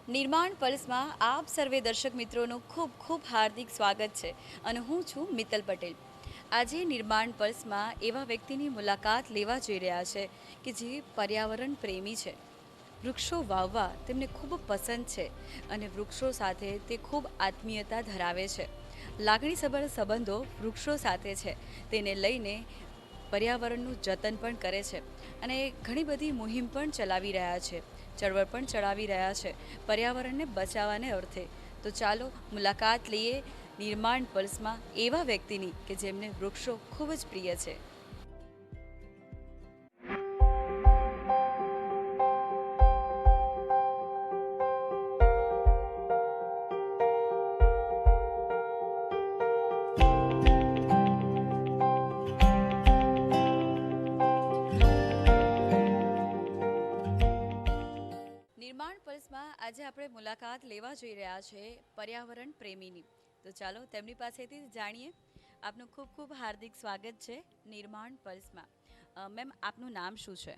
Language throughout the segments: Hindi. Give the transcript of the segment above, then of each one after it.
નિર્માણ પલ્સમાં આપ સર્વે દર્શક મિત્રોનું ખૂબ ખૂબ હાર્દિક સ્વાગત છે અને હું છું મિત્તલ પટેલ. આજે નિર્માણ પલ્સમાં એવા વ્યક્તિની મુલાકાત લેવા જઈ રહ્યા છે કે જે પર્યાવરણ પ્રેમી છે. વૃક્ષો વાવવા તેમને ખૂબ પસંદ છે અને વૃક્ષો સાથે તે ખૂબ આત્મીયતા ધરાવે છે. લાગણીસભર સંબંધો વૃક્ષો સાથે છે. તેને લઈને પર્યાવરણનું જતન પણ કરે છે અને ઘણી બધી મુહિમ પણ ચલાવી રહ્યા છે, ચળવળ પણ ચડાવી રહ્યા છે પર્યાવરણને બચાવવાને અર્થે. તો ચાલો મુલાકાત લઈએ નિર્માણ પલ્સમાં એવા વ્યક્તિની કે જેમને વૃક્ષો ખૂબ જ પ્રિય છે. નિર્માણ પલ્સમાં આજે આપણે મુલાકાત લેવા જઈ રહ્યા છે પર્યાવરણ પ્રેમીની. તો ચાલો તેમની પાસેથી જ જાણીએ. આપનું ખૂબ ખૂબ હાર્દિક સ્વાગત છે નિર્માણ પલ્સમાં. મેમ, આપનું નામ શું છે?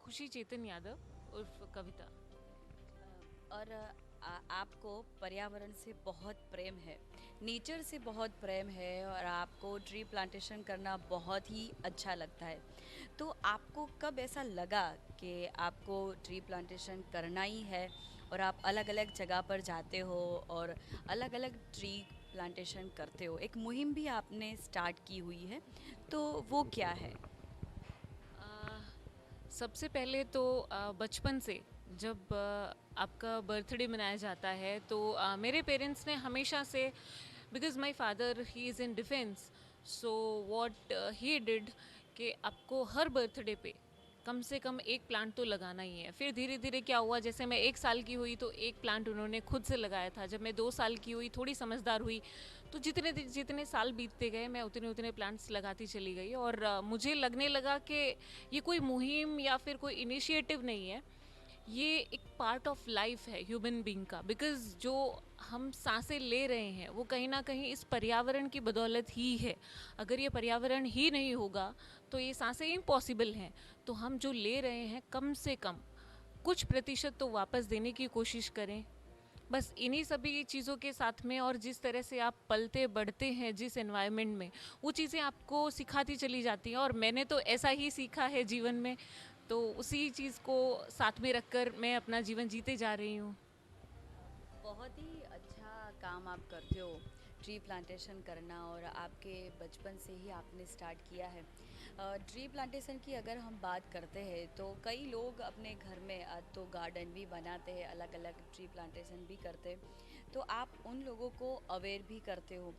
खुशी चेतन यादव उर्फ कविता। और आपको पर्यावरण से बहुत प्रेम है, नेचर से बहुत प्रेम है और आपको ट्री प्लांटेशन करना बहुत ही अच्छा लगता है. तो आपको कब ऐसा लगा कि आपको ट्री प्लांटेशन करना ही है और आप अलग अलग जगह पर जाते हो और अलग अलग ट्री प्लांटेशन करते हो? एक मुहिम भी आपने स्टार्ट की हुई है, तो वो क्या है? सबसे पहले तो बचपन से जब आपका बर्थडे मनाया जाता है तो मेरे पेरेंट्स ने हमेशा से, because my father he is in defence, so what he did कि आपको हर बर्थडे पे कम से कम एक प्लांट तो लगाना ही है. फिर धीरे धीरे क्या हुआ, जैसे मैं 1 साल की हुई तो एक प्लांट उन्होंने खुद से लगाया था. जब मैं 2 साल की हुई, थोड़ी समझदार हुई, तो जितने जितने साल बीतते गए मैं उतने उतने प्लांट्स लगाती चली गई. और मुझे लगने लगा कि ये कोई मुहिम या फिर कोई इनिशिएटिव नहीं है, ये एक पार्ट ऑफ लाइफ है ह्यूमन बीइंग का. बिकॉज जो हम सांसें ले रहे हैं वो कहीं ना कहीं इस पर्यावरण की बदौलत ही है. अगर ये पर्यावरण ही नहीं होगा तो ये सांसें इम्पॉसिबल हैं. तो हम जो ले रहे हैं कम से कम कुछ प्रतिशत तो वापस देने की कोशिश करें. बस इन्हीं सभी चीज़ों के साथ में, और जिस तरह से आप पलते बढ़ते हैं जिस एनवायरनमेंट में, वो चीज़ें आपको सिखाती चली जाती हैं. और मैंने तो ऐसा ही सीखा है जीवन में, तो उसी चीज़ को साथ में रखकर मैं अपना जीवन जीते जा रही हूँ. बहुत ही अच्छा काम आप करते हो, ट्री प्लांटेशन करना, और आपके बचपन से ही आपने स्टार्ट किया है. ट्री प्लांटेशन की अगर हम बात करते हैं तो कई लोग अपने घर में तो गार्डन भी बनाते हैं, अलग अलग ट्री प्लांटेशन भी करते हैं. तो आप उन लोगों को अवेयर भी करते हो.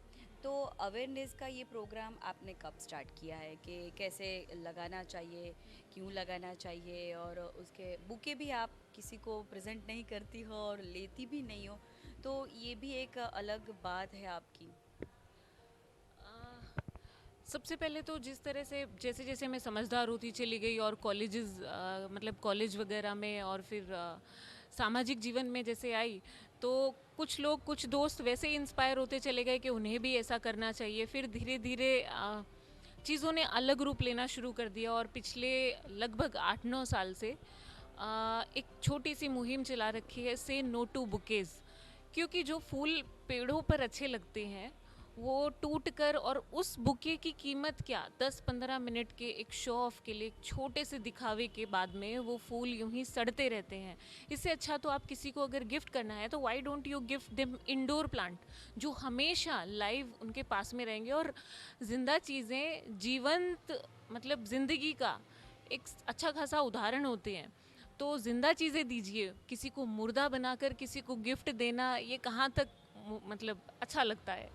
तो अवेयरनेस का ये प्रोग्राम आपने कब स्टार्ट किया है कि कैसे लगाना चाहिए, क्यों लगाना चाहिए, और उसके बुके भी आप किसी को प्रेजेंट नहीं करती हो और लेती भी नहीं हो, तो ये भी एक अलग बात है आपकी. सबसे पहले तो जिस तरह से जैसे जैसे मैं समझदार होती चली गई और कॉलेजेस, मतलब कॉलेज वगैरह में और फिर सामाजिक जीवन में जैसे आई, तो कुछ लोग, कुछ दोस्त वैसे ही इंस्पायर होते चले गए कि उन्हें भी ऐसा करना चाहिए. फिर धीरे धीरे चीज़ों ने अलग रूप लेना शुरू कर दिया. और पिछले लगभग 8-9 साल से एक छोटी सी मुहिम चला रखी है, से नो टू बुकेज़. क्योंकि जो फूल पेड़ों पर अच्छे लगते हैं वो टूट कर, और उस बुके की कीमत क्या, 10-15 मिनट के एक शो ऑफ के लिए, एक छोटे से दिखावे के बाद में वो फूल यूं ही सड़ते रहते हैं. इससे अच्छा तो आप किसी को अगर गिफ्ट करना है तो why don't you gift them indoor plant, जो हमेशा लाइव उनके पास में रहेंगे. और जिंदा चीज़ें जीवंत, मतलब ज़िंदगी का एक अच्छा खासा उदाहरण होते हैं. तो ज़िंदा चीज़ें दीजिए. किसी को मुर्दा बनाकर किसी को गिफ्ट देना, ये कहाँ तक मतलब अच्छा लगता है.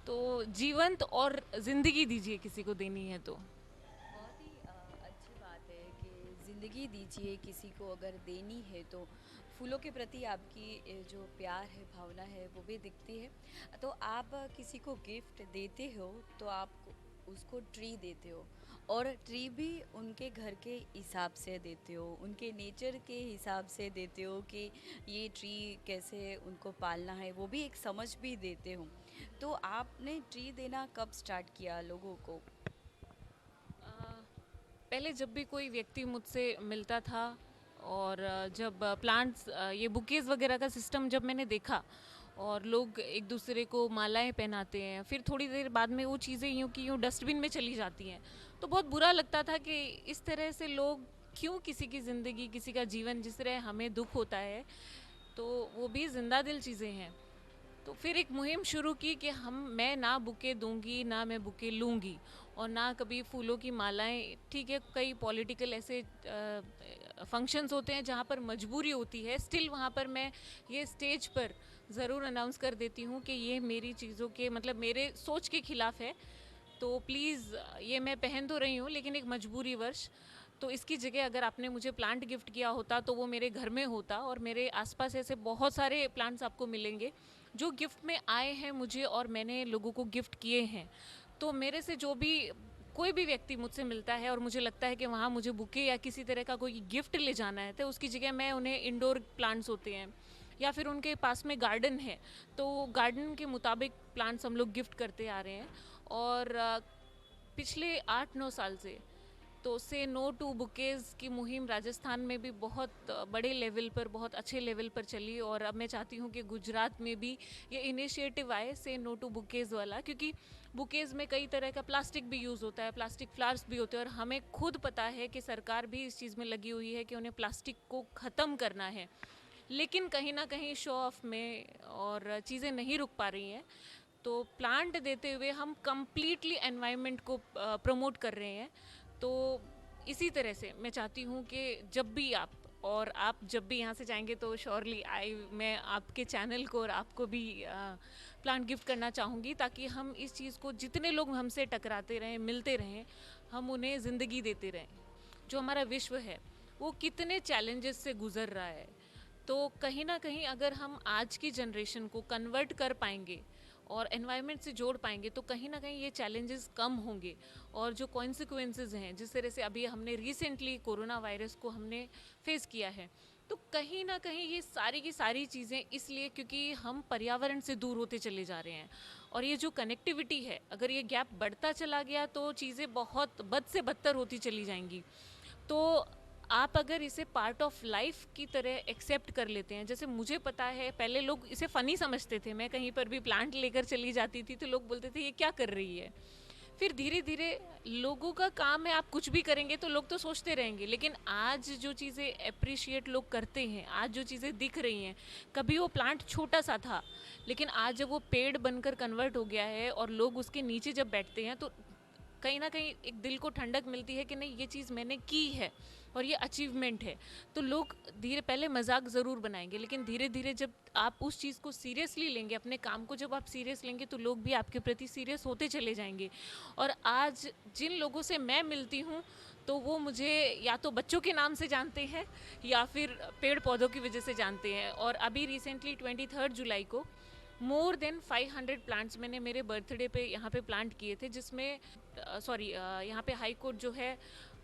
तो जीवंत और ज़िंदगी दीजिए किसी को देनी है तो. बहुत ही अच्छी बात है कि ज़िंदगी दीजिए किसी को अगर देनी है तो. फूलों के प्रति आपकी जो प्यार है, भावना है, वो भी दिखती है. तो आप किसी को गिफ्ट देते हो तो आप उसको ट्री देते हो, और ट्री भी उनके घर के हिसाब से देते हो, उनके नेचर के हिसाब से देते हो कि ये ट्री कैसे उनको पालना है, वो भी एक समझ भी देते हो. तो आपने ट्री देना कब स्टार्ट किया लोगों को? पहले जब भी कोई व्यक्ति मुझसे मिलता था और जब प्लांट्स ये बुकेज़ वगैरह का सिस्टम जब मैंने देखा और लोग एक दूसरे को मालाएं पहनाते हैं, फिर थोड़ी देर बाद में वो चीज़ें यूं की यूं डस्टबिन में चली जाती हैं, तो बहुत बुरा लगता था कि इस तरह से लोग क्यों किसी की ज़िंदगी, किसी का जीवन, जिस तरह हमें दुख होता है, तो वो भी जिंदा दिल चीज़ें हैं। तो फिर एक मुहिम शुरू की कि मैं ना बुके दूंगी, ना मैं बुके लूंगी, और ना कभी फूलों की मालाएं। ठीक है, कई पॉलिटिकल ऐसे फंक्शंस होते हैं जहाँ पर मजबूरी होती है, स्टिल वहाँ पर मैं ये स्टेज पर ज़रूर अनाउंस कर देती हूँ कि ये मेरी चीज़ों के मतलब मेरे सोच के खिलाफ है। तो प्लीज़, ये मैं पहन तो रही हूँ लेकिन एक मजबूरी वर्ष, तो इसकी जगह अगर आपने मुझे प्लांट गिफ्ट किया होता तो वो मेरे घर में होता, और मेरे आसपास ऐसे बहुत सारे प्लांट्स आपको मिलेंगे जो गिफ्ट में आए हैं मुझे और मैंने लोगों को गिफ्ट किए हैं। तो मेरे से जो भी कोई भी व्यक्ति मुझसे मिलता है और मुझे लगता है कि वहाँ मुझे बुके या किसी तरह का कोई गिफ्ट ले जाना है, तो उसकी जगह मैं उन्हें इंडोर प्लांट्स होते हैं या फिर उनके पास में गार्डन है तो गार्डन के मुताबिक प्लांट्स हम लोग गिफ्ट करते आ रहे हैं। और पिछले 8-9 साल से तो से नो टू बुकेज़ की मुहिम राजस्थान में भी बहुत बड़े लेवल पर, बहुत अच्छे लेवल पर चली, और अब मैं चाहती हूँ कि गुजरात में भी ये इनिशिएटिव आए से नो टू बुकेज़ वाला, क्योंकि बुकेज़ में कई तरह का प्लास्टिक भी यूज़ होता है, प्लास्टिक फ्लावर्स भी होते हैं, और हमें खुद पता है कि सरकार भी इस चीज़ में लगी हुई है कि उन्हें प्लास्टिक को ख़त्म करना है, लेकिन कहीं ना कहीं शो ऑफ में और चीज़ें नहीं रुक पा रही हैं। तो प्लांट देते हुए हम कम्प्लीटली एनवायरनमेंट को प्रमोट कर रहे हैं। तो इसी तरह से मैं चाहती हूँ कि जब भी आप जब भी यहाँ से जाएंगे तो श्योरली मैं आपके चैनल को और आपको भी प्लांट गिफ्ट करना चाहूँगी, ताकि हम इस चीज़ को, जितने लोग हमसे टकराते रहें, मिलते रहें, हम उन्हें ज़िंदगी देते रहें। जो हमारा विश्व है वो कितने चैलेंजेस से गुज़र रहा है, तो कहीं ना कहीं अगर हम आज की जनरेशन को कन्वर्ट कर पाएंगे और एनवायरनमेंट से जोड़ पाएंगे तो कहीं ना कहीं ये चैलेंजेस कम होंगे। और जो कॉन्सिक्वेंसेस हैं, जिस तरह से अभी हमने रिसेंटली कोरोना वायरस को हमने फेस किया है, तो कहीं ना कहीं ये सारी की सारी चीज़ें इसलिए क्योंकि हम पर्यावरण से दूर होते चले जा रहे हैं। और ये जो कनेक्टिविटी है, अगर ये गैप बढ़ता चला गया तो चीज़ें बहुत बद से बदतर होती चली जाएंगी। तो आप अगर इसे पार्ट ऑफ लाइफ की तरह एक्सेप्ट कर लेते हैं, जैसे मुझे पता है पहले लोग इसे फ़नी समझते थे, मैं कहीं पर भी प्लांट लेकर चली जाती थी तो लोग बोलते थे ये क्या कर रही है। फिर धीरे धीरे लोगों का काम है, आप कुछ भी करेंगे तो लोग तो सोचते रहेंगे, लेकिन आज जो चीज़ें अप्रिशिएट लोग करते हैं, आज जो चीज़ें दिख रही हैं, कभी वो प्लांट छोटा सा था लेकिन आज जब वो पेड़ बनकर कन्वर्ट हो गया है और लोग उसके नीचे जब बैठते हैं तो कहीं ना कहीं एक दिल को ठंडक मिलती है कि नहीं, ये चीज़ मैंने की है और ये अचीवमेंट है। तो लोग धीरे, पहले मजाक ज़रूर बनाएंगे लेकिन धीरे धीरे जब आप उस चीज़ को सीरियसली लेंगे, अपने काम को जब आप सीरियस लेंगे तो लोग भी आपके प्रति सीरियस होते चले जाएंगे। और आज जिन लोगों से मैं मिलती हूँ तो वो मुझे या तो बच्चों के नाम से जानते हैं या फिर पेड़ पौधों की वजह से जानते हैं। और अभी रिसेंटली 23 जुलाई को मोर देन 500 प्लांट्स मैंने मेरे बर्थडे पे यहाँ पे प्लांट किए थे, जिसमें यहाँ पे हाई कोर्ट जो है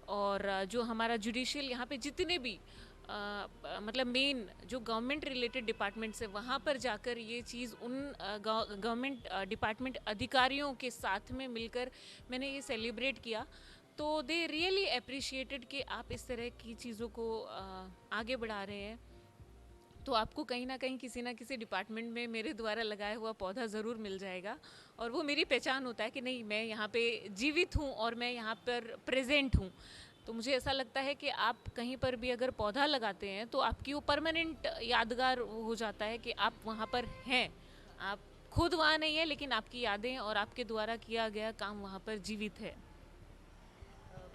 और जो हमारा जुडिशियल यहाँ पे जितने भी मतलब मेन जो गवर्नमेंट रिलेटेड डिपार्टमेंट्स है, वहाँ पर जाकर ये चीज़ उन गवर्नमेंट डिपार्टमेंट अधिकारियों के साथ में मिलकर मैंने ये सेलिब्रेट किया। तो दे रियली अप्रिशिएटेड कि आप इस तरह की चीज़ों को आगे बढ़ा रहे हैं। तो आपको कहीं ना कहीं किसी ना किसी डिपार्टमेंट में मेरे द्वारा लगाया हुआ पौधा ज़रूर मिल जाएगा, और वो मेरी पहचान होता है कि नहीं, मैं यहाँ पे जीवित हूँ और मैं यहाँ पर प्रेजेंट हूँ। तो मुझे ऐसा लगता है कि आप कहीं पर भी अगर पौधा लगाते हैं तो आपकी वो परमानेंट यादगार हो जाता है कि आप वहाँ पर हैं। आप खुद वहाँ नहीं है लेकिन आपकी यादें और आपके द्वारा किया गया काम वहाँ पर जीवित है।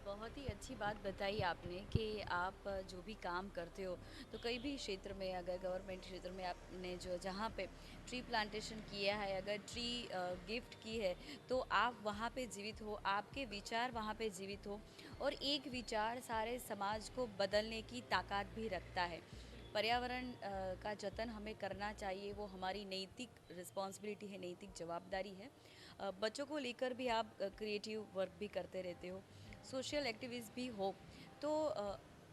बहुत ही अच्छी बात बताई आपने कि आप जो भी काम करते हो, तो कई भी क्षेत्र में, अगर गवर्नमेंट क्षेत्र में आपने जो जहाँ पे ट्री प्लांटेशन किया है, अगर ट्री गिफ्ट की है, तो आप वहाँ पे जीवित हो, आपके विचार वहाँ पे जीवित हो, और एक विचार सारे समाज को बदलने की ताकत भी रखता है। पर्यावरण का जतन हमें करना चाहिए, वो हमारी नैतिक रिस्पॉन्सिबिलिटी है, नैतिक जवाबदारी है। बच्चों को लेकर भी आप क्रिएटिव वर्क भी करते रहते हो, सोशल एक्टिविस्ट भी हो। तो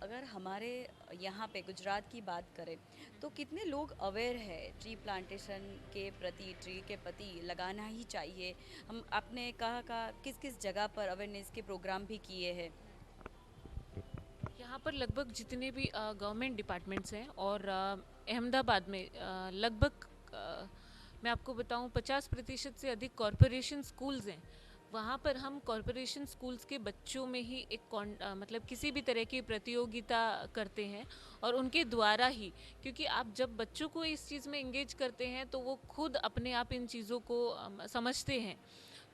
अगर हमारे यहाँ पे गुजरात की बात करें, तो कितने लोग अवेयर है ट्री प्लांटेशन के प्रति, ट्री के प्रति लगाना ही चाहिए? हम आपने कहा किस किस जगह पर अवेयरनेस के प्रोग्राम भी किए हैं? यहाँ पर लगभग जितने भी गवर्नमेंट डिपार्टमेंट्स हैं और अहमदाबाद में लगभग मैं आपको बताऊँ 50% से अधिक कॉरपोरेशन स्कूल्स हैं। वहाँ पर हम कॉरपोरेशन स्कूल्स के बच्चों में ही एक मतलब किसी भी तरह की प्रतियोगिता करते हैं और उनके द्वारा ही, क्योंकि आप जब बच्चों को इस चीज़ में इंगेज करते हैं तो वो खुद अपने आप इन चीज़ों को समझते हैं।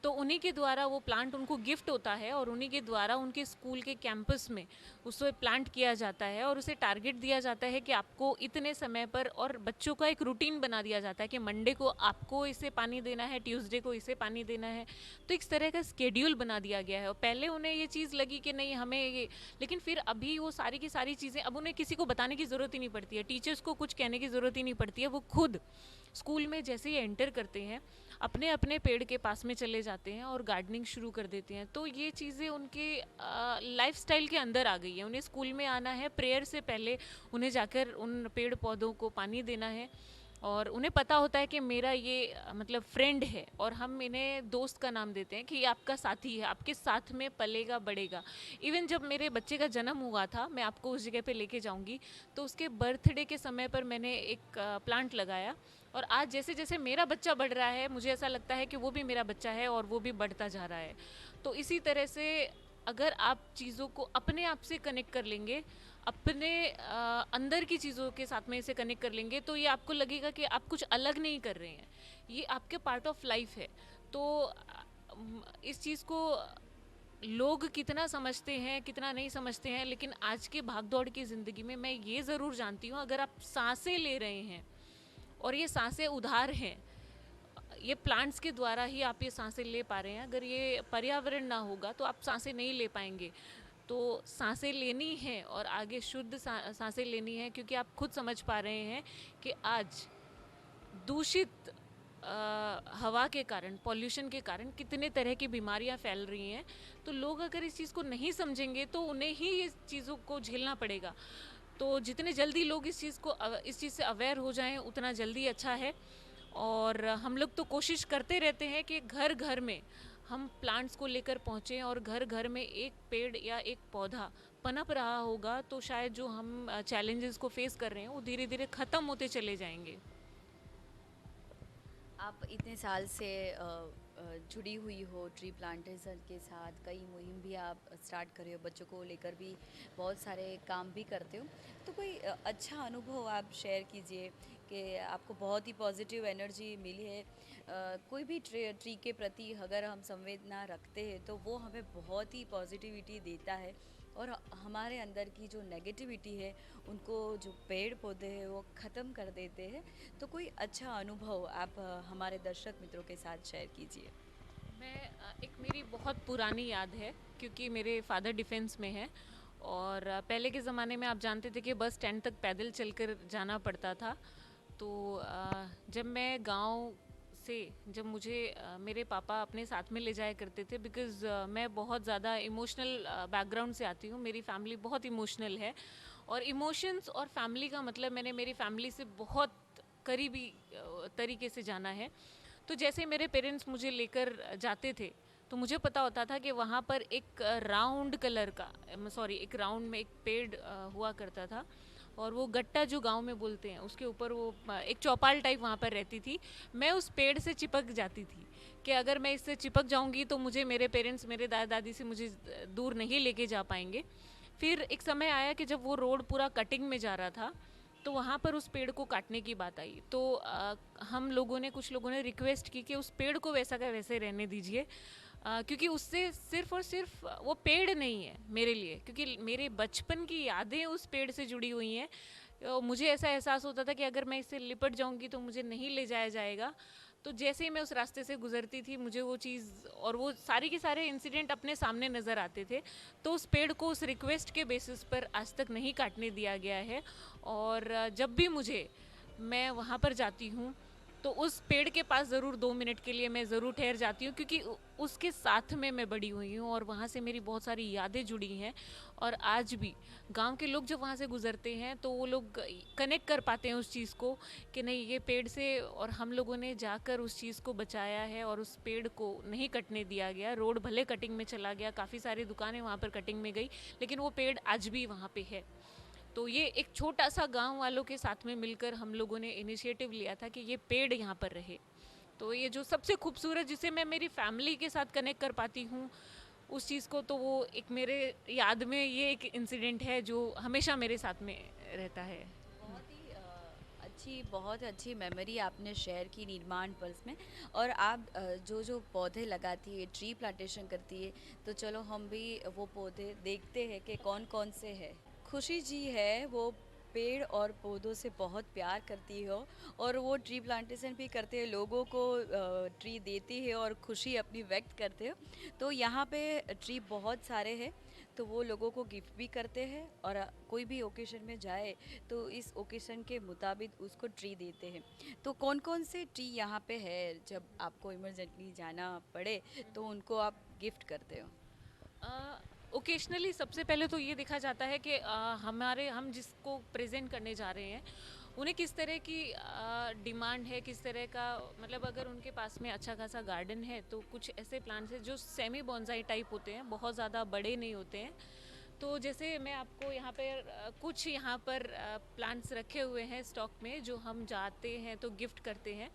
तो उन्हीं के द्वारा वो प्लांट उनको गिफ्ट होता है और उन्हीं के द्वारा उनके स्कूल के कैंपस में उसे प्लांट किया जाता है और उसे टारगेट दिया जाता है कि आपको इतने समय पर, और बच्चों का एक रूटीन बना दिया जाता है कि मंडे को आपको इसे पानी देना है, ट्यूसडे को इसे पानी देना है। तो इस तरह का स्केड्यूल बना दिया गया है और पहले उन्हें ये चीज़ लगी कि नहीं हमें ये, लेकिन फिर अभी वो सारी की सारी चीज़ें अब उन्हें किसी को बताने की ज़रूरत ही नहीं पड़ती है, टीचर्स को कुछ कहने की ज़रूरत ही नहीं पड़ती है। वो खुद स्कूल में जैसे ही एंटर करते हैं अपने अपने पेड़ के पास में चले जाते हैं और गार्डनिंग शुरू कर देते हैं। तो ये चीज़ें उनके लाइफस्टाइल के अंदर आ गई है। उन्हें स्कूल में आना है, प्रेयर से पहले उन्हें जाकर उन पेड़ पौधों को पानी देना है और उन्हें पता होता है कि मेरा ये मतलब फ्रेंड है और हम इन्हें दोस्त का नाम देते हैं कि ये आपका साथी है, आपके साथ में पलेगा बढ़ेगा। इवन जब मेरे बच्चे का जन्म हुआ था, मैं आपको उस जगह पे लेके जाऊंगी, तो उसके बर्थडे के समय पर मैंने एक प्लांट लगाया और आज जैसे जैसे मेरा बच्चा बढ़ रहा है मुझे ऐसा लगता है कि वो भी मेरा बच्चा है और वो भी बढ़ता जा रहा है। तो इसी तरह से अगर आप चीज़ों को अपने आप से कनेक्ट कर लेंगे, अपने अंदर की चीज़ों के साथ में इसे कनेक्ट कर लेंगे, तो ये आपको लगेगा कि आप कुछ अलग नहीं कर रहे हैं, ये आपके पार्ट ऑफ लाइफ है। तो इस चीज़ को लोग कितना समझते हैं कितना नहीं समझते हैं, लेकिन आज के भागदौड़ की ज़िंदगी में मैं ये ज़रूर जानती हूँ, अगर आप सांसें ले रहे हैं और ये सांसें उधार हैं, ये प्लांट्स के द्वारा ही आप ये सांसें ले पा रहे हैं। अगर ये पर्यावरण ना होगा तो आप सांसें नहीं ले पाएंगे। तो सांसें लेनी है और आगे शुद्ध सांसें लेनी है, क्योंकि आप खुद समझ पा रहे हैं कि आज दूषित हवा के कारण, पॉल्यूशन के कारण कितने तरह की बीमारियां फैल रही हैं। तो लोग अगर इस चीज़ को नहीं समझेंगे तो उन्हें ही इस चीज़ों को झेलना पड़ेगा। तो जितने जल्दी लोग इस चीज़ से अवेयर हो जाएं उतना जल्दी अच्छा है। और हम लोग तो कोशिश करते रहते हैं कि घर घर में हम प्लांट्स को लेकर पहुँचें और घर घर में एक पेड़ या एक पौधा पनप रहा होगा तो शायद जो हम चैलेंजेस को फेस कर रहे हैं वो धीरे धीरे ख़त्म होते चले जाएंगे। आप इतने साल से जुड़ी हुई हो ट्री प्लांटेशन के साथ, कई मुहिम भी आप स्टार्ट कर रहे हो, बच्चों को लेकर भी बहुत सारे काम भी करते हो। तो कोई अच्छा अनुभव आप शेयर कीजिए कि आपको बहुत ही पॉजिटिव एनर्जी मिली है। कोई भी ट्री के प्रति अगर हम संवेदना रखते हैं तो वो हमें बहुत ही पॉजिटिविटी देता है और हमारे अंदर की जो नेगेटिविटी है उनको जो पेड़ पौधे हैं वो ख़त्म कर देते हैं। तो कोई अच्छा अनुभव आप हमारे दर्शक मित्रों के साथ शेयर कीजिए। मैं एक मेरी बहुत पुरानी याद है, क्योंकि मेरे फादर डिफेंस में हैं और पहले के ज़माने में आप जानते थे कि बस स्टैंड तक पैदल चलकर जाना पड़ता था। तो जब मैं गांव से, जब मुझे मेरे पापा अपने साथ में ले जाया करते थे, बिकॉज़ मैं बहुत ज़्यादा इमोशनल बैकग्राउंड से आती हूँ, मेरी फैमिली बहुत इमोशनल है और इमोशंस और फैमिली का मतलब मैंने मेरी फैमिली से बहुत करीबी तरीके से जाना है। तो जैसे मेरे पेरेंट्स मुझे लेकर जाते थे तो मुझे पता होता था कि वहाँ पर एक राउंड कलर का, सॉरी, एक राउंड में एक पेड़ हुआ करता था और वो गट्टा जो गांव में बोलते हैं उसके ऊपर वो एक चौपाल टाइप वहाँ पर रहती थी। मैं उस पेड़ से चिपक जाती थी कि अगर मैं इससे चिपक जाऊँगी तो मुझे मेरे पेरेंट्स, मेरे दादा दादी से मुझे दूर नहीं लेके जा पाएंगे। फिर एक समय आया कि जब वो रोड पूरा कटिंग में जा रहा था तो वहाँ पर उस पेड़ को काटने की बात आई। तो हम लोगों ने, कुछ लोगों ने रिक्वेस्ट की कि उस पेड़ को वैसा का वैसे रहने दीजिए, क्योंकि उससे सिर्फ और सिर्फ वो पेड़ नहीं है मेरे लिए, क्योंकि मेरे बचपन की यादें उस पेड़ से जुड़ी हुई हैं। मुझे ऐसा एहसास होता था कि अगर मैं इससे लिपट जाऊंगी तो मुझे नहीं ले जाया जाएगा। तो जैसे ही मैं उस रास्ते से गुजरती थी मुझे वो चीज़ और वो सारी के सारे इंसिडेंट अपने सामने नज़र आते थे। तो उस पेड़ को उस रिक्वेस्ट के बेसिस पर आज तक नहीं काटने दिया गया है। और जब भी मैं वहाँ पर जाती हूँ तो उस पेड़ के पास ज़रूर 2 मिनट के लिए मैं ज़रूर ठहर जाती हूँ, क्योंकि उसके साथ में मैं बड़ी हुई हूँ और वहाँ से मेरी बहुत सारी यादें जुड़ी हैं। और आज भी गांव के लोग जब वहाँ से गुजरते हैं तो वो लोग कनेक्ट कर पाते हैं उस चीज़ को कि नहीं, ये पेड़ से, और हम लोगों ने जाकर उस चीज़ को बचाया है और उस पेड़ को नहीं कटने दिया गया। रोड भले कटिंग में चला गया, काफ़ी सारी दुकानें वहाँ पर कटिंग में गई, लेकिन वो पेड़ आज भी वहाँ पे है। तो ये एक छोटा सा गांव वालों के साथ में मिलकर हम लोगों ने इनिशिएटिव लिया था कि ये पेड़ यहाँ पर रहे। तो ये जो सबसे खूबसूरत, जिसे मैं मेरी फैमिली के साथ कनेक्ट कर पाती हूँ उस चीज़ को, तो वो एक मेरे याद में ये एक इंसिडेंट है जो हमेशा मेरे साथ में रहता है। बहुत ही अच्छी, बहुत अच्छी मेमोरी आपने शेयर की निर्माण पल्स में। और आप जो जो पौधे लगाती है, ट्री प्लांटेशन करती है, तो चलो हम भी वो पौधे देखते हैं कि कौन कौन से हैं। खुशी जी है वो पेड़ और पौधों से बहुत प्यार करती हो, और वो ट्री प्लांटेशन भी करते हैं, लोगों को ट्री देती है और खुशी अपनी व्यक्त करते हो। तो यहाँ पे ट्री बहुत सारे हैं, तो वो लोगों को गिफ्ट भी करते हैं, और कोई भी ओकेशन में जाए तो इस ओकेशन के मुताबिक उसको ट्री देते हैं। तो कौन कौन से ट्री यहाँ पे है, जब आपको इमरजेंटली जाना पड़े तो उनको आप गिफ्ट करते हो? ओकेशनली सबसे पहले तो ये देखा जाता है कि हम जिसको प्रेजेंट करने जा रहे हैं उन्हें किस तरह की डिमांड है, किस तरह का, मतलब अगर उनके पास में अच्छा खासा गार्डन है तो कुछ ऐसे प्लांट्स हैं जो सेमी बॉन्साई टाइप होते हैं, बहुत ज़्यादा बड़े नहीं होते हैं। तो जैसे मैं आपको यहाँ पर कुछ यहाँ पर प्लांट्स रखे हुए हैं स्टॉक में जो हम जाते हैं तो गिफ्ट करते हैं।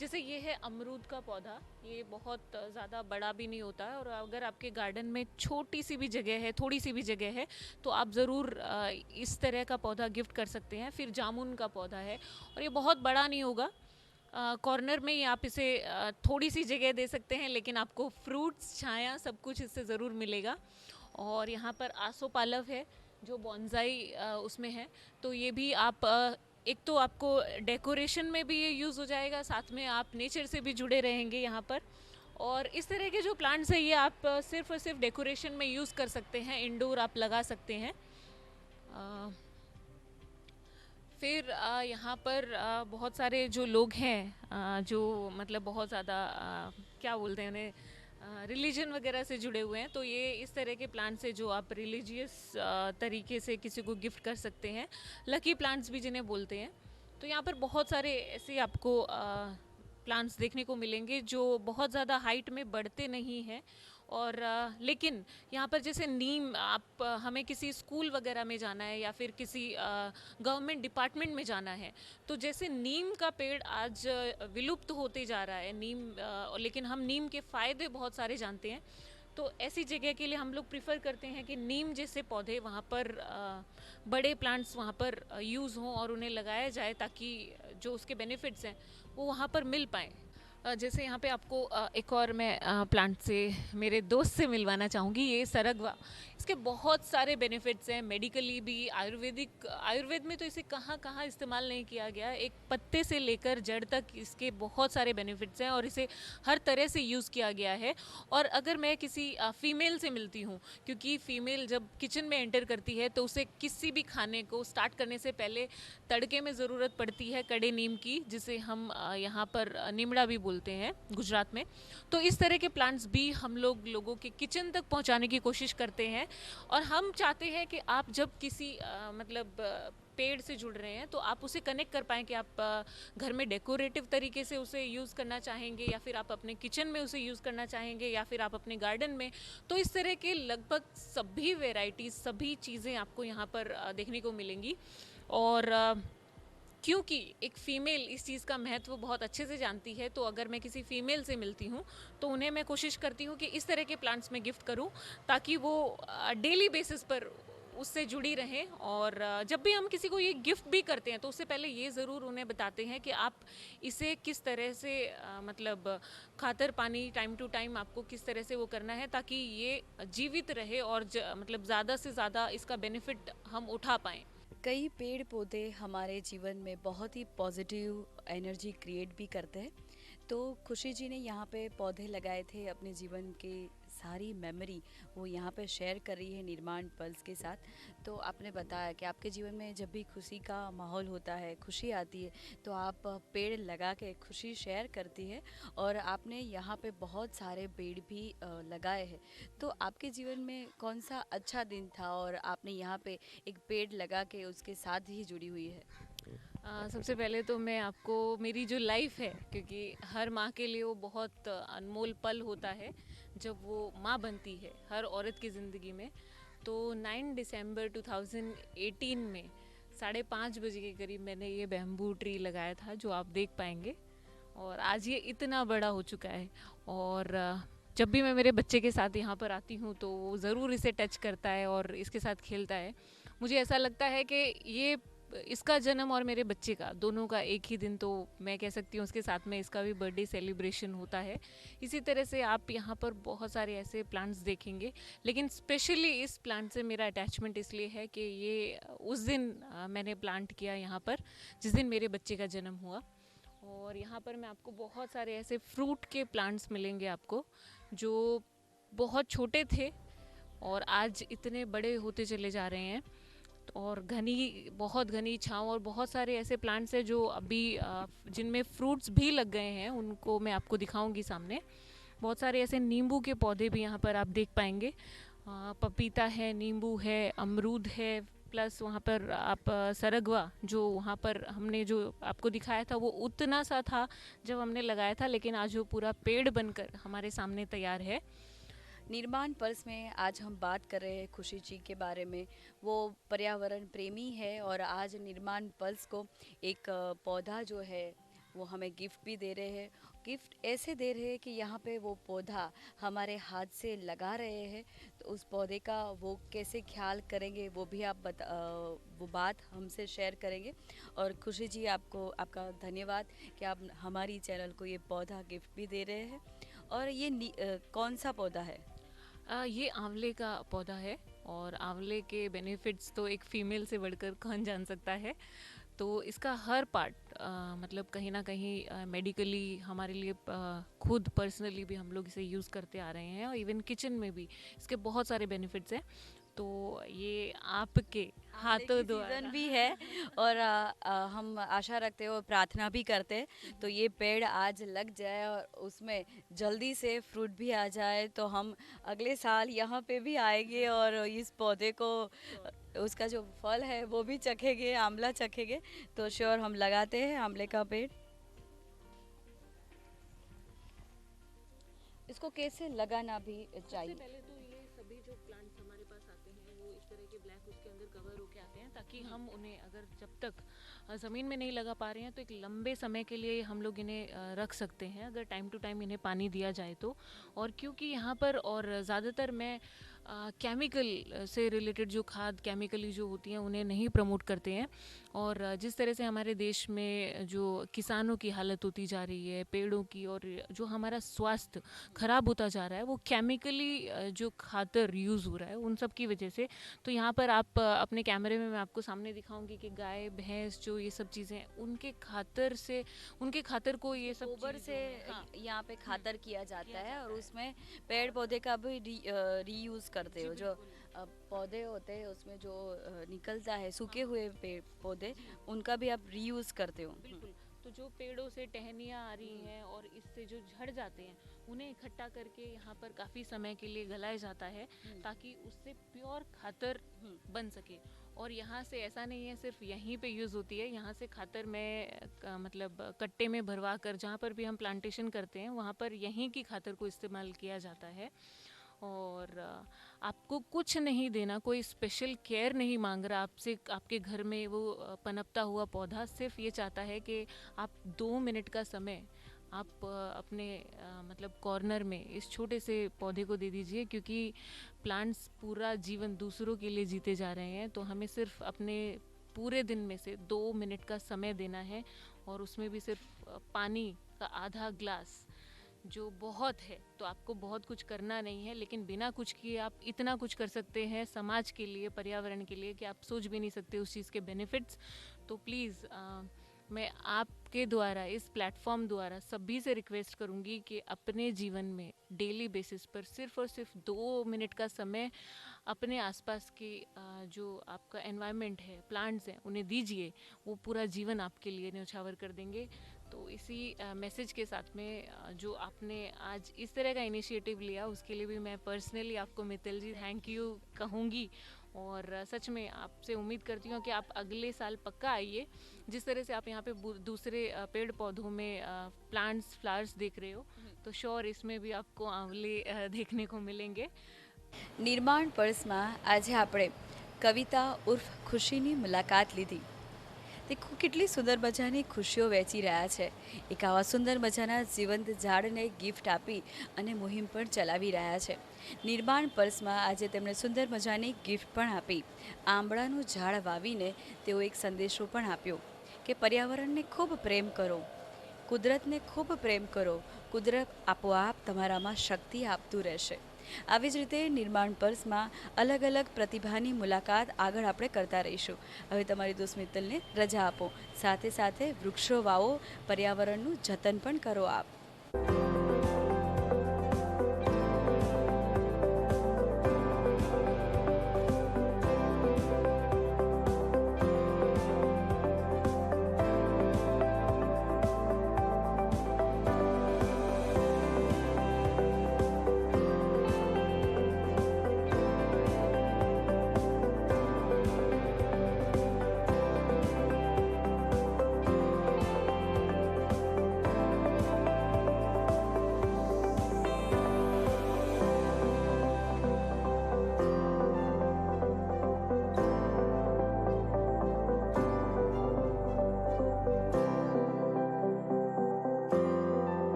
जैसे ये है अमरूद का पौधा, ये बहुत ज़्यादा बड़ा भी नहीं होता है, और अगर आपके गार्डन में छोटी सी भी जगह है, थोड़ी सी भी जगह है, तो आप ज़रूर इस तरह का पौधा गिफ्ट कर सकते हैं। फिर जामुन का पौधा है, और ये बहुत बड़ा नहीं होगा, कॉर्नर में ही आप इसे थोड़ी सी जगह दे सकते हैं, लेकिन आपको फ्रूट्स, छाया, सब कुछ इससे ज़रूर मिलेगा। और यहाँ पर आसोपालव है जो बॉन्साई उसमें है, तो ये भी आप एक तो आपको डेकोरेशन में भी ये यूज़ हो जाएगा, साथ में आप नेचर से भी जुड़े रहेंगे यहाँ पर। और इस तरह के जो प्लांट्स हैं ये आप सिर्फ और सिर्फ डेकोरेशन में यूज़ कर सकते हैं, इंडोर आप लगा सकते हैं। अ, फिर यहाँ पर बहुत सारे जो लोग हैं जो मतलब बहुत ज़्यादा क्या बोलते हैं उन्हें, रिलीजन वगैरह से जुड़े हुए हैं, तो ये इस तरह के प्लांट्स है जो आप रिलीजियस तरीके से किसी को गिफ्ट कर सकते हैं। लकी प्लांट्स भी जिन्हें बोलते हैं। तो यहाँ पर बहुत सारे ऐसे आपको प्लांट्स देखने को मिलेंगे जो बहुत ज़्यादा हाइट में बढ़ते नहीं हैं, और लेकिन यहाँ पर जैसे नीम, आप हमें किसी स्कूल वगैरह में जाना है या फिर किसी गवर्नमेंट डिपार्टमेंट में जाना है, तो जैसे नीम का पेड़ आज विलुप्त होते जा रहा है, लेकिन हम नीम के फ़ायदे बहुत सारे जानते हैं। तो ऐसी जगह के लिए हम लोग प्रिफर करते हैं कि नीम जैसे पौधे वहाँ पर बड़े प्लांट्स वहाँ पर यूज़ हों और उन्हें लगाया जाए, ताकि जो उसके बेनिफिट्स हैं वो वहाँ पर मिल पाएँ। जैसे यहाँ पे आपको एक और मैं प्लांट से, मेरे दोस्त से मिलवाना चाहूँगी, ये सरगवा। इसके बहुत सारे बेनिफिट्स हैं, मेडिकली भी, आयुर्वेद में तो इसे कहाँ कहाँ इस्तेमाल नहीं किया गया, एक पत्ते से लेकर जड़ तक इसके बहुत सारे बेनिफिट्स हैं और इसे हर तरह से यूज़ किया गया है। और अगर मैं किसी फीमेल से मिलती हूँ, क्योंकि फीमेल जब किचन में एंटर करती है तो उसे किसी भी खाने को स्टार्ट करने से पहले तड़के में ज़रूरत पड़ती है कड़े नीम की, जिसे हम यहाँ पर निमड़ा भी बोलते हैं गुजरात में। तो इस तरह के प्लांट्स भी हम लोगों के किचन तक पहुँचाने की कोशिश करते हैं, और हम चाहते हैं कि आप जब किसी पेड़ से जुड़ रहे हैं तो आप उसे कनेक्ट कर पाएँ कि आप घर में डेकोरेटिव तरीके से उसे यूज़ करना चाहेंगे, या फिर आप अपने किचन में उसे यूज़ करना चाहेंगे, या फिर आप अपने गार्डन में। तो इस तरह के लगभग सभी वेराइटीज़, सभी चीज़ें आपको यहाँ पर देखने को मिलेंगी। और क्योंकि एक फ़ीमेल इस चीज़ का महत्व बहुत अच्छे से जानती है, तो अगर मैं किसी फ़ीमेल से मिलती हूँ तो उन्हें मैं कोशिश करती हूँ कि इस तरह के प्लांट्स में गिफ्ट करूँ, ताकि वो डेली बेसिस पर उससे जुड़ी रहें। और जब भी हम किसी को ये गिफ्ट भी करते हैं तो उससे पहले ये ज़रूर उन्हें बताते हैं कि आप इसे किस तरह से मतलब खातर पानी टाइम टू टाइम आपको किस तरह से वो करना है, ताकि ये जीवित रहे और मतलब ज़्यादा से ज़्यादा इसका बेनिफिट हम उठा पाएँ। कई पेड़ पौधे हमारे जीवन में बहुत ही पॉजिटिव एनर्जी क्रिएट भी करते हैं। तो खुशी जी ने यहाँ पे पौधे लगाए थे, अपने जीवन के सारी मेमोरी वो यहाँ पे शेयर कर रही है निर्माण पल्स के साथ। तो आपने बताया कि आपके जीवन में जब भी खुशी का माहौल होता है, खुशी आती है, तो आप पेड़ लगा के खुशी शेयर करती है। और आपने यहाँ पे बहुत सारे पेड़ भी लगाए हैं। तो आपके जीवन में कौन सा अच्छा दिन था और आपने यहाँ पे एक पेड़ लगा के उसके साथ ही जुड़ी हुई है? सबसे पहले तो मैं आपको मेरी जो लाइफ है, क्योंकि हर माँ के लिए वो बहुत अनमोल पल होता है जब वो माँ बनती है हर औरत की ज़िंदगी में। तो 9 दिसंबर 2018 में 5:30 बजे के करीब मैंने ये बैम्बू ट्री लगाया था, जो आप देख पाएंगे। और आज ये इतना बड़ा हो चुका है। और जब भी मैं मेरे बच्चे के साथ यहाँ पर आती हूँ तो वो ज़रूर इसे टच करता है और इसके साथ खेलता है। मुझे ऐसा लगता है कि ये इसका जन्म और मेरे बच्चे का दोनों का एक ही दिन, तो मैं कह सकती हूँ उसके साथ में इसका भी बर्थडे सेलिब्रेशन होता है। इसी तरह से आप यहाँ पर बहुत सारे ऐसे प्लांट्स देखेंगे, लेकिन स्पेशली इस प्लांट से मेरा अटैचमेंट इसलिए है कि ये उस दिन मैंने प्लांट किया यहाँ पर जिस दिन मेरे बच्चे का जन्म हुआ। और यहाँ पर मैं आपको बहुत सारे ऐसे फ्रूट के प्लांट्स मिलेंगे आपको, जो बहुत छोटे थे और आज इतने बड़े होते चले जा रहे हैं। और बहुत घनी छाँव और बहुत सारे ऐसे प्लांट्स हैं जो अभी जिनमें फ्रूट्स भी लग गए हैं, उनको मैं आपको दिखाऊंगी सामने। बहुत सारे ऐसे नींबू के पौधे भी यहाँ पर आप देख पाएंगे। पपीता है, नींबू है, अमरूद है, प्लस वहाँ पर आप सरगवा, जो वहाँ पर हमने जो आपको दिखाया था वो उतना सा था जब हमने लगाया था, लेकिन आज वो पूरा पेड़ बनकर हमारे सामने तैयार है। निर्माण पल्स में आज हम बात कर रहे हैं खुशी जी के बारे में। वो पर्यावरण प्रेमी है और आज निर्माण पल्स को एक पौधा जो है वो हमें गिफ्ट भी दे रहे हैं। गिफ्ट ऐसे दे रहे हैं कि यहाँ पे वो पौधा हमारे हाथ से लगा रहे हैं। तो उस पौधे का वो कैसे ख्याल करेंगे वो भी वो बात हमसे शेयर करेंगे। और खुशी जी, आपको आपका धन्यवाद कि आप हमारी चैनल को ये पौधा गिफ्ट भी दे रहे हैं। और ये कौन सा पौधा है? ये आंवले का पौधा है। और आंवले के बेनिफिट्स तो एक फीमेल से बढ़कर कौन जान सकता है। तो इसका हर पार्ट मतलब कहीं ना कहीं मेडिकली हमारे लिए खुद पर्सनली भी हम लोग इसे यूज़ करते आ रहे हैं, और इवन किचन में भी इसके बहुत सारे बेनिफिट्स हैं। तो ये आपके हाथों द्वारा सीजन भी है और हम आशा रखते हैं और प्रार्थना भी करते हैं तो ये पेड़ आज लग जाए और उसमें जल्दी से फ्रूट भी आ जाए, तो हम अगले साल यहाँ पे भी आएंगे और इस पौधे को उसका जो फल है वो भी चखेंगे, आंवला चखेंगे। तो श्योर हम लगाते हैं आंवले का पेड़। इसको कैसे लगाना भी सबसे चाहिए? पहले तो ये सभी जो प्लांट्स हमारे पास आते हैं वो इस तरह के ब्लैक उसके अंदर कवर होके आते हैं, ताकि हम उन्हें अगर जब तक ज़मीन में नहीं लगा पा रहे हैं तो एक लंबे समय के लिए हम लोग इन्हें रख सकते हैं, अगर टाइम टू टाइम इन्हें पानी दिया जाए तो। और क्योंकि यहाँ पर और ज़्यादातर मैं केमिकल से रिलेटेड जो खाद केमिकली जो होती हैं उन्हें नहीं प्रमोट करते हैं। और जिस तरह से हमारे देश में जो किसानों की हालत होती जा रही है, पेड़ों की, और जो हमारा स्वास्थ्य ख़राब होता जा रहा है वो केमिकली जो खातर यूज़ हो रहा है उन सब की वजह से। तो यहाँ पर आप अपने कैमरे में मैं आपको सामने दिखाऊंगी कि गाय भैंस जो ये सब चीज़ें उनके खातर से, उनके खातर को ये सब गोबर से हाँ, यहाँ पे खातर किया जाता है और उसमें पेड़ पौधे का भी रीयूज करते हो। जो पौधे होते हैं उसमें जो निकलता है सूखे हुए पेड़ पौधे, उनका भी आप रीयूज करते हो। बिल्कुल। तो जो पेड़ों से टहनियाँ आ रही हैं और इससे जो झड़ जाते हैं उन्हें इकट्ठा करके यहाँ पर काफ़ी समय के लिए गलाया जाता है, ताकि उससे प्योर खातर बन सके। और यहाँ से ऐसा नहीं है सिर्फ यहीं पे यूज़ होती है, यहाँ से खातर में मतलब कट्टे में भरवा कर जहाँ पर भी हम प्लांटेशन करते हैं वहाँ पर यहीं की खातर को इस्तेमाल किया जाता है। और आपको कुछ नहीं देना, कोई स्पेशल केयर नहीं मांग रहा आपसे। आपके घर में वो पनपता हुआ पौधा सिर्फ ये चाहता है कि आप 2 मिनट का समय आप अपने मतलब कॉर्नर में इस छोटे से पौधे को दे दीजिए, क्योंकि प्लांट्स पूरा जीवन दूसरों के लिए जीते जा रहे हैं। तो हमें सिर्फ अपने पूरे दिन में से 2 मिनट का समय देना है, और उसमें भी सिर्फ पानी का आधा ग्लास, जो बहुत है। तो आपको बहुत कुछ करना नहीं है, लेकिन बिना कुछ किए आप इतना कुछ कर सकते हैं समाज के लिए, पर्यावरण के लिए, कि आप सोच भी नहीं सकते उस चीज़ के बेनिफिट्स। तो प्लीज़ मैं आपके द्वारा इस प्लेटफॉर्म द्वारा सभी से रिक्वेस्ट करूँगी कि अपने जीवन में डेली बेसिस पर सिर्फ और सिर्फ 2 मिनट का समय अपने आसपास के जो आपका एनवायरनमेंट है, प्लांट्स हैं, उन्हें दीजिए। वो पूरा जीवन आपके लिए न्यौछावर कर देंगे। तो इसी मैसेज के साथ में जो आपने आज इस तरह का इनिशिएटिव लिया, उसके लिए भी मैं पर्सनली आपको मित्तल जी थैंक यू कहूँगी। और सच में आपसे उम्मीद करती हूँ कि आप अगले साल पक्का आइए। जिस तरह से आप यहाँ पे दूसरे पेड़ पौधों में प्लांट्स फ्लावर्स देख रहे हो, तो श्योर इसमें भी आपको आंवले देखने को मिलेंगे। નિર્માણ પર્સમાં આજે આપણે કવિતા ઉર્ફ ખુશીની મુલાકાત લીધી. તે કેટલી સુંદર મજાની ખુશીઓ વહેંચી રહ્યા છે. એક આવા સુંદર મજાના જીવંત ઝાડને ગિફ્ટ આપી અને મુહિમ પણ ચલાવી રહ્યા છે. નિર્માણ પર્સમાં આજે તેમણે સુંદર મજાની ગિફ્ટ પણ આપી. આંબળાનું ઝાડ વાવીને તેઓ એક સંદેશો પણ આપ્યો કે પર્યાવરણને ખૂબ પ્રેમ કરો, કુદરતને ખૂબ પ્રેમ કરો. કુદરત આપોઆપ તમારામાં શક્તિ આપતું રહેશે. આવી જ રીતે નિર્માણ પર્સમાં અલગ અલગ પ્રતિભાની મુલાકાત આગળ આપણે કરતા રહીશું. હવે તમારી દોસ્ત મિત્તલને રજા આપો. સાથે સાથે વૃક્ષો વાવો, પર્યાવરણનું જતન પણ કરો આપ.